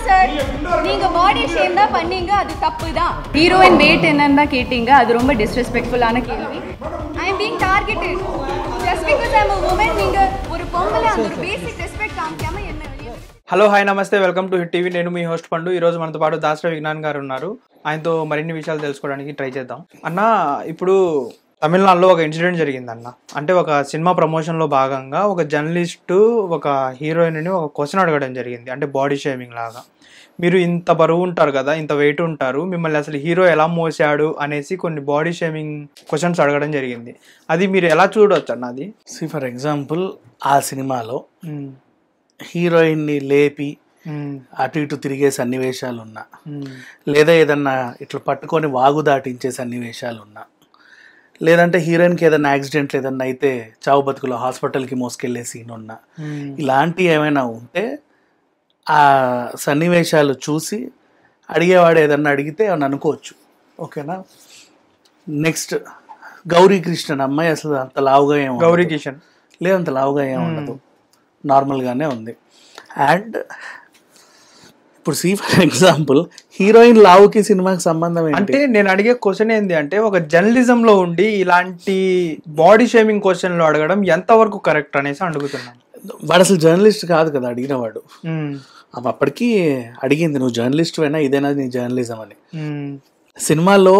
Sir நீங்க பாடி shame தான் பண்ணீங்க, அது தப்பு தான். ஹீரோயின் வெயிட் என்னன்னு தான் கேட்டீங்க, அது ரொம்ப டிஸ்ரெஸ்பெக்ட்ஃபுல்லான கேள்வி. I am being targeted just because I am a woman. நீங்க ஒரு பொம்பளை அந்த ஒரு பேசிக் ரெஸ்பெக்ட் కాంకామ என்ன வெளிய. హలో హాయ్ నమస్తే, వెల్కమ్ టు హిట్ టీవీ. నేను మీ హోస్ట్ పండు. ఈరోజు మనతో పాటు దాసరి విజ్ఞాన్ గారు ఉన్నారు. ఆయనతో మరిన్ని విషయాలు తెలుసుకోవడానికి ట్రై చేద్దాం. అన్న, ఇప్పుడు తమిళనాడులో ఒక ఇన్సిడెంట్ జరిగిందన్న. అంటే ఒక సినిమా ప్రమోషన్లో భాగంగా ఒక జర్నలిస్టు ఒక హీరోయిన్ని ఒక క్వశ్చన్ అడగడం జరిగింది, అంటే బాడీ షేమింగ్ లాగా. మీరు ఇంత బరువు ఉంటారు కదా, ఇంత వెయిట్ ఉంటారు, మిమ్మల్ని అసలు హీరో ఎలా మోసాడు అనేసి కొన్ని బాడీ షేమింగ్ క్వశ్చన్స్ అడగడం జరిగింది. అది మీరు ఎలా చూడవచ్చు అన్న? అది ఫర్ ఎగ్జాంపుల్, ఆ సినిమాలో హీరోయిన్ని లేపి అటు ఇటు తిరిగే సన్నివేశాలు ఉన్నా, లేదా ఏదన్నా ఇట్లా పట్టుకొని వాగు దాటించే సన్నివేశాలు ఉన్నా, లేదంటే హీరోయిన్కి ఏదైనా యాక్సిడెంట్ ఏదన్నా అయితే చావు బతుకులో హాస్పిటల్కి మోసుకెళ్లే సీన్ ఉన్నా, ఇలాంటివి ఏమైనా ఉంటే ఆ సన్నివేశాలు చూసి అడిగేవాడు ఏదన్నా అడిగితే ఏమన్నా అనుకోవచ్చు. ఓకేనా? నెక్స్ట్, గౌరీ కృష్ణన్ అమ్మాయి అసలు అంత లావుగా ఏమో, గౌరీ కిషన్ లేదు అంత లావుగా ఏమి ఉండదు, నార్మల్గానే ఉంది. అండ్ ఇప్పుడు ఫర్ ఎగ్జాంపుల్, హీరోయిన్ లావుకి సినిమాకి సంబంధం అంటే నేను అడిగే క్వశ్చన్ ఏంటి అంటే, ఒక జర్నలిజంలో ఉండి ఇలాంటి బాడీ షేమింగ్ క్వశ్చన్లు అడగడం ఎంతవరకు కరెక్ట్ అనేసి అడుగుతున్నాను. వాడు అసలు జర్నలిస్ట్ కాదు కదా అడిగినవాడు. అప్పటికి అడిగింది, నువ్వు జర్నలిస్ట్ అయినా ఇదేనా నీ జర్నలిజం అని. సినిమాలో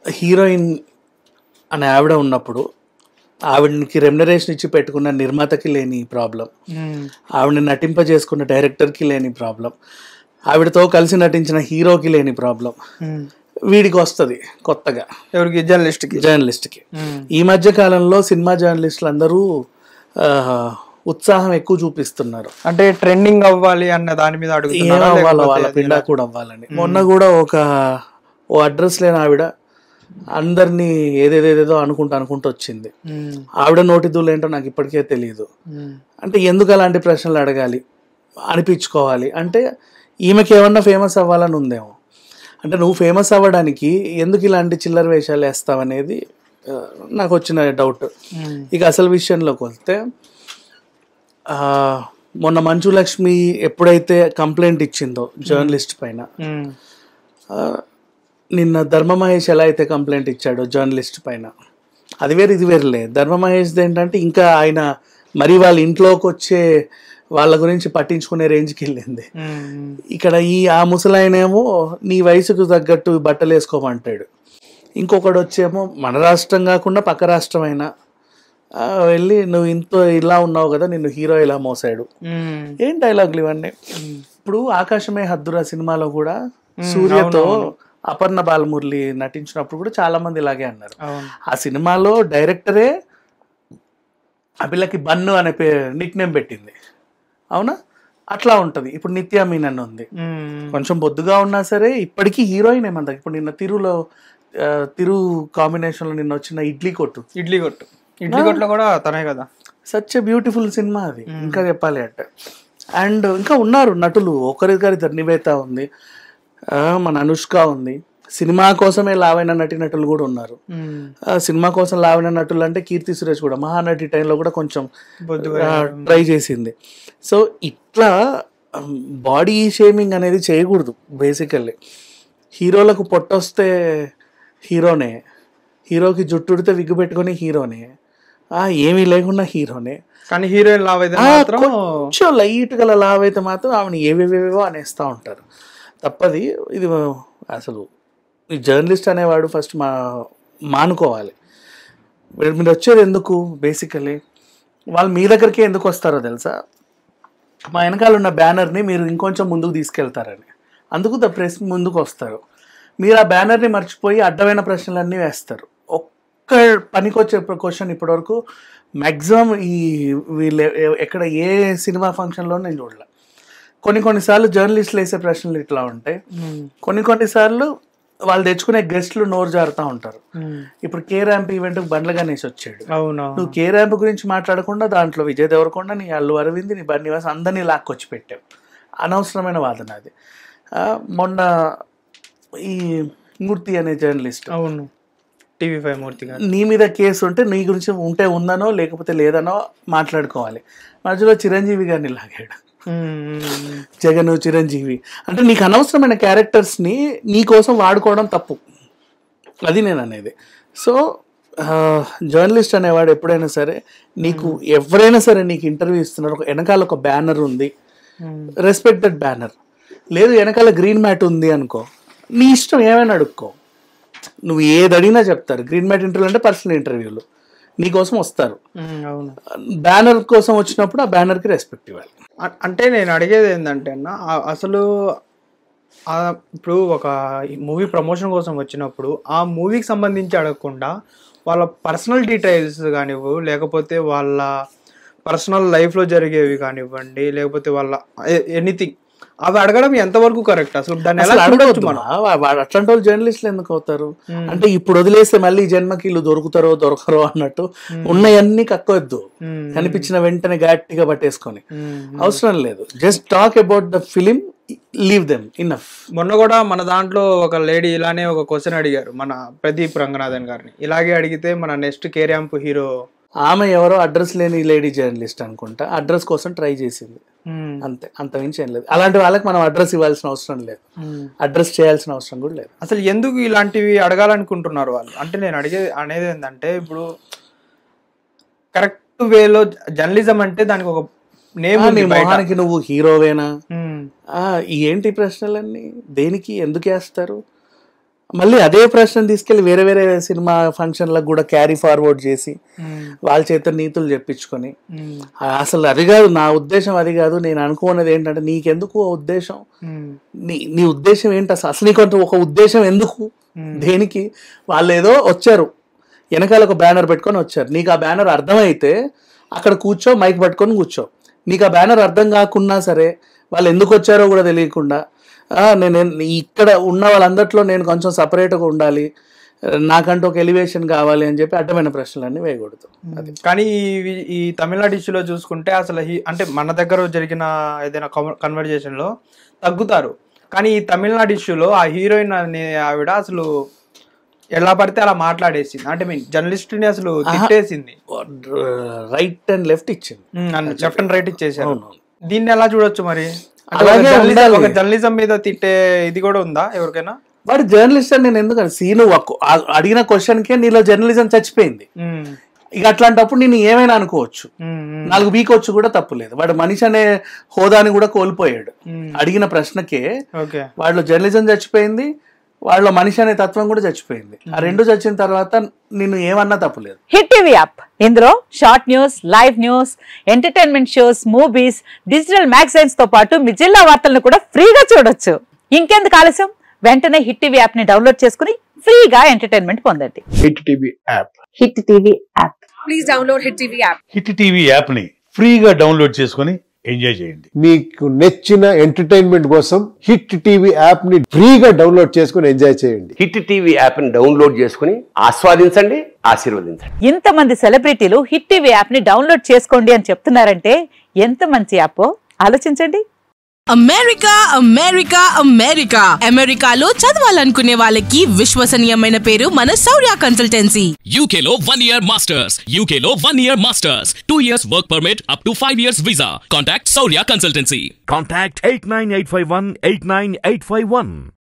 హీరోయిన్ అనే ఆవిడ ఉన్నప్పుడు ఆవిడకి రెమ్యునరేషన్ ఇచ్చి పెట్టుకున్న నిర్మాతకి లేని ప్రాబ్లం, ఆవిడని నటింపజేసుకున్న డైరెక్టర్కి లేని ప్రాబ్లం, ఆవిడతో కలిసి నటించిన హీరోకి లేని ప్రాబ్లం వీడికి వస్తుంది కొత్తగా. ఎవరికి? జర్నలిస్ట్కి. ఈ మధ్య కాలంలో సినిమా జర్నలిస్టులు అందరూ ఉత్సాహం ఎక్కువ చూపిస్తున్నారు, అంటే ట్రెండింగ్ అవ్వాలి అన్న దాని మీద అడుగుతున్నారు, వాళ్ళ పిండా కూడా అవ్వాలని. మొన్న కూడా ఓ అడ్రస్ లేని ఆవిడ అందరినీ ఏదేదేదో అనుకుంటూ వచ్చింది. ఆవిడ నోటి దూలు ఏంటో నాకు ఇప్పటికే తెలియదు. అంటే ఎందుకు అలాంటి ప్రశ్నలు అడగాలి అనిపించుకోవాలి? అంటే ఈమెకి ఏమన్నా ఫేమస్ అవ్వాలని ఉందేమో. అంటే నువ్వు ఫేమస్ అవ్వడానికి ఎందుకు ఇలాంటి చిల్లర వేషాలు వేస్తావనేది నాకు వచ్చిన డౌట్. ఇక అసలు విషయంలోకి వస్తే, మొన్న మంచు లక్ష్మి ఎప్పుడైతే కంప్లైంట్ ఇచ్చిందో జర్నలిస్ట్ పైన, నిన్న ధర్మ మహేష్ ఎలా అయితే కంప్లైంట్ ఇచ్చాడో జర్నలిస్ట్ పైన, అది వేరు ఇది వేరులే. ధర్మ మహేష్ది ఏంటంటే ఇంకా ఆయన మరి వాళ్ళ ఇంట్లోకి వచ్చే వాళ్ళ గురించి పట్టించుకునే రేంజ్కి వెళ్ళింది. ఇక్కడ ఆ ముసలాయనేమో నీ వయసుకు తగ్గట్టు బట్టలు వేసుకోమంటాడు, ఇంకొకడు వచ్చేమో మన రాష్ట్రం కాకుండా పక్క రాష్ట్రమైనా వెళ్ళి నువ్వు ఇలా ఉన్నావు కదా, నిన్ను హీరో ఇలా మోసాడు. ఏం డైలాగులు ఇవన్నీ. ఇప్పుడు ఆకాశమే హద్దురా సినిమాలో కూడా సూర్యతో అపర్ణ బాలమురళి నటించినప్పుడు కూడా చాలా మంది ఇలాగే అన్నారు. ఆ సినిమాలో డైరెక్టరే ఆ పిల్లకి బన్ను అనే నిక్ నేమ్ పెట్టింది. అవునా? అట్లా ఉంటది. ఇప్పుడు నిత్యా మీనన్ ఉంది, కొంచెం బొద్దుగా ఉన్నా సరే ఇప్పటికీ హీరోయిన్ ఏమంతా. ఇప్పుడు నిన్న తిరు కాంబినేషన్ లో నిన్న వచ్చిన ఇడ్లీ కొట్టులో కూడా తనే కదా. సచ్ ఎ బ్యూటిఫుల్ సినిమా అది, ఇంకా చెప్పాలి అంటే. అండ్ ఇంకా ఉన్నారు నటులు, ఒకరిద్దరు, నివేత ఉంది, మన అనుష్క ఉంది. సినిమా కోసమే లావైన నటులు కూడా ఉన్నారు. సినిమా కోసం లావైన నటులు అంటే కీర్తి సురేష్ కూడా మహానటి టైంలో కూడా కొంచెం ట్రై చేసింది. సో ఇట్లా బాడీ షేమింగ్ అనేది చేయకూడదు. బేసికల్లీ హీరోలకు పొట్టొస్తే హీరోనే, హీరోకి జుట్టు ఉడితే విగ్గు పెట్టుకొని హీరోనే, ఏమీ లేకుండా హీరోనే. కానీ హీరోయిన్ లావ్ అయితే కొంచెం లైట్ గల లావ్ అయితే మాత్రం ఆమెను ఏవేవేవో అనేస్తూ ఉంటారు. తప్పది ఇది. అసలు ఈ జర్నలిస్ట్ అనేవాడు ఫస్ట్ మానుకోవాలి. మీరు వచ్చేది ఎందుకు? బేసికలీ వాళ్ళు మీ దగ్గరికి ఎందుకు వస్తారో తెలుసా? మా వెనకాల ఉన్న బ్యానర్ని మీరు ఇంకొంచెం ముందుకు తీసుకెళ్తారని, అందుకు ప్రెస్ ముందుకు వస్తారు. మీరు ఆ బ్యానర్ని మర్చిపోయి అడ్డమైన ప్రశ్నలన్నీ వేస్తారు. ఒక్క పనికొచ్చే క్వశ్చన్ ఇప్పటివరకు మ్యాక్సిమం వీళ్ళు ఎక్కడ ఏ సినిమా ఫంక్షన్లో నేను చూడలే. కొన్నిసార్లు జర్నలిస్టులు వేసే ప్రశ్నలు ఇట్లా ఉంటాయి, కొన్నిసార్లు వాళ్ళు తెచ్చుకునే గెస్ట్లు నోరు జారుతూ ఉంటారు. ఇప్పుడు K ramp event Bandla Ganesh వచ్చాడు, నువ్వు కే ర్యాంప్ గురించి మాట్లాడకుండా దాంట్లో విజయ్ దేవరకొండ, నీ అల్లు అరవింద్, నీ బన్నీవాస్ అందరినీ లాక్కొచ్చి పెట్టావు. అనవసరమైన వాదన అది. మొన్న ఈ మూర్తి అనే జర్నలిస్ట్, అవును టీవీ5 మూర్తి గారు, నీ మీద కేసు ఉంటే నీ గురించి ఉంటే ఉందనో లేకపోతే లేదనో మాట్లాడుకోవాలి. మధ్యలో చిరంజీవి గారిని లాగాడు. జగన్, చిరంజీవి అంటే నీకు అనవసరమైన క్యారెక్టర్స్ని నీ కోసం వాడుకోవడం తప్పు. అది నేను అనేది. సో జర్నలిస్ట్ అనేవాడు ఎప్పుడైనా సరే నీకు ఎవరైనా సరే నీకు ఇంటర్వ్యూ ఇస్తున్నారు, ఒక వెనకాల ఒక బ్యానర్ ఉంది, రెస్పెక్ట్ దట్ బ్యానర్. లేదు వెనకాల గ్రీన్ మ్యాట్ ఉంది అనుకో, నీ ఇష్టం ఏమైనా అడుక్కో, నువ్వు ఏది అడిగినా చెప్తారు. గ్రీన్ మ్యాట్ ఇంటర్వ్యూ అంటే పర్సనల్ ఇంటర్వ్యూలు నీకోసం వస్తారు. బ్యానర్ కోసం వచ్చినప్పుడు ఆ బ్యానర్కి రెస్పెక్ట్ ఇవ్వాలి. అంటే నేను అడిగేది ఏంటంటే అన్న, అసలు ఇప్పుడు ఒక మూవీ ప్రమోషన్ కోసం వచ్చినప్పుడు ఆ మూవీకి సంబంధించి అడగకుండా వాళ్ళ పర్సనల్ డీటెయిల్స్ కానివ్వు, లేకపోతే వాళ్ళ పర్సనల్ లైఫ్లో జరిగేవి కానివ్వండి, లేకపోతే వాళ్ళ ఎనీథింగ్, అవి అడగడం ఎంతవరకు కరెక్ట్? అసలు దాన్ని ఎలా అడగవచ్చు మనం? అట్లాంటి వాళ్ళు జర్నలిస్టులు ఎందుకు అవుతారు? అంటే ఇప్పుడు వదిలేస్తే మళ్ళీ జన్మకి వీళ్ళు దొరకరో అన్నట్టు ఉన్నవన్నీ కక్కొద్దు, కనిపించిన వెంటనే గట్టిగా పట్టేసుకొని అవసరం లేదు. Just talk about the film, leave them enough. మొన్న కూడా మన దాంట్లో ఒక లేడీ ఇలానే ఒక క్వశ్చన్ అడిగారు మన ప్రదీప్ రంగనాథన్ గారిని. ఇలాగే అడిగితే మన నెక్స్ట్ కేర్యాంప్ హీరో ఆమె ఎవరో అడ్రస్ లేని లేడీ జర్నలిస్ట్ అనుకుంటా, అడ్రస్ కోసం ట్రై చేసింది అంతే, అంత మించి ఏం లేదు. అలాంటి వాళ్ళకి మనం అడ్రస్ ఇవ్వాల్సిన అవసరం లేదు, అడ్రస్ చేయాల్సిన అవసరం కూడా లేదు. అసలు ఎందుకు ఇలాంటివి అడగాలనుకుంటున్నారు వాళ్ళు? అంటే నేను అనేది ఏంటంటే, ఇప్పుడు కరెక్ట్ వేలో జర్నలిజం అంటే దానికి ఒక నేమ్, మొహానికి నువ్వు హీరోవేనా, ఏంటి ప్రశ్నలన్నీ, దేనికి ఎందుకు వేస్తారు? మళ్ళీ అదే ప్రశ్న తీసుకెళ్ళి వేరే వేరే సినిమా ఫంక్షన్లకు కూడా క్యారీ ఫార్వర్డ్ చేసి వాళ్ళ చేత నీతులు చెప్పించుకొని, అసలు అది కాదు నా ఉద్దేశం, అది కాదు. నేను అనుకున్నది ఏంటంటే, నీకెందుకు ఉద్దేశం, నీ ఉద్దేశం ఏంటి అసలు నీకు ఒక ఉద్దేశం ఎందుకు, దేనికి? వాళ్ళు ఏదో వచ్చారు, వెనకాల ఒక బ్యానర్ పెట్టుకొని వచ్చారు, నీకు ఆ బ్యానర్ అర్థమైతే అక్కడ కూర్చో, మైక్ పట్టుకొని కూర్చో. నీకు ఆ బ్యానర్ అర్థం కాకున్నా సరే, వాళ్ళు ఎందుకు వచ్చారో కూడా తెలియకుండా, నేను ఇక్కడ ఉన్న వాళ్ళందరిలో నేను కొంచెం సపరేట్గా ఉండాలి, నాకంటూ ఒక ఎలివేషన్ కావాలి అని చెప్పి అడ్డమైన ప్రశ్నలన్నీ వేయకూడదు. అది కానీ ఈ తమిళనాడు ఇష్యూలో చూసుకుంటే అసలు అంటే మన దగ్గర జరిగిన ఏదైనా కన్వర్జేషన్లో తగ్గుతారు, కానీ ఈ తమిళనాడు ఇష్యూలో ఆ హీరోయిన్ అనే ఆవిడ అసలు ఎలా పడితే అలా మాట్లాడేసింది. అంటే జర్నలిస్ట్ని అసలు తిట్టేసింది, రైట్ అండ్ లెఫ్ట్ ఇచ్చింది, లెఫ్ట్ అండ్ రైట్ ఇచ్చేసారు. దీన్ని ఎలా చూడొచ్చు మరి? ఒక జర్నలిజం మీద తిట్టే ఇది కూడా ఉందా ఎవరికైనా? వాడు జర్నలిస్ట్ అని నేను ఎందుకు సీను అడిగిన క్వశ్చన్కే నీలో జర్నలిజం చచ్చిపోయింది. ఇక అట్లాంటప్పుడు నేను ఏమైనా అనుకోవచ్చు, 4 బీకొచ్చు కూడా తప్పులేదు. వాడు మనిషి అనే హోదాని కూడా కోల్పోయాడు. అడిగిన ప్రశ్నకే వాళ్ళ జర్నలిజం చచ్చిపోయింది, వాళ్ళ మనిషి అనే తత్వం కూడా చచ్చిపోయింది. ఆ రెండు చచ్చిన తర్వాత నిన్ను ఏమన్నా తప్పులేదు. హిట్ టీవీ యాప్, ఇందులో short news, live news, entertainment shows, movies, digital magazines తో పాటు మీ జిల్లా వార్తలను కూడా ఫ్రీగా చూడొచ్చు. ఇంకెందుకు ఆలస్యం, వెంటనే హిట్ టీవీ యాప్ ని డౌన్లోడ్ చేసుకుని ఫ్రీగా ఎంటర్టైన్మెంట్ పొందండి. Hit TV app, hit TV app, please download hit TV app. Hit TV app ని ఫ్రీగా డౌన్లోడ్ చేసుకుని ఎంజాయ్ చేయండి. మీకు నచ్చిన ఎంటర్టైన్మెంట్ కోసం హిట్ టీవీ యాప్ ని ఫ్రీగా డౌన్లోడ్ చేసుకుని ఎంజాయ్ చేయండి. హిట్ టీవీ యాప్ ని డౌన్లోడ్ చేసుకుని ఆస్వాదించండి, ఆశీర్వదించండి. ఇంతమంది సెలబ్రిటీలు హిట్ టీవీ యాప్ ని డౌన్లోడ్ చేసుకోండి అని చెప్తున్నారంటే ఎంత మంచి యాప్ ఆలోచించండి. అమెరికా అమెరికా అమెరికా అమెరికాలో చదవాలనుకునే వాళ్ళకి విశ్వసనీయమైన పేరు మన శౌర్య కన్సల్టెన్సీ. UK లో 1 year masters, UK లో 1 year masters, 2 years work permit up to 5 years visa. Contact Saurya Consultancy. Contact 89851 89851.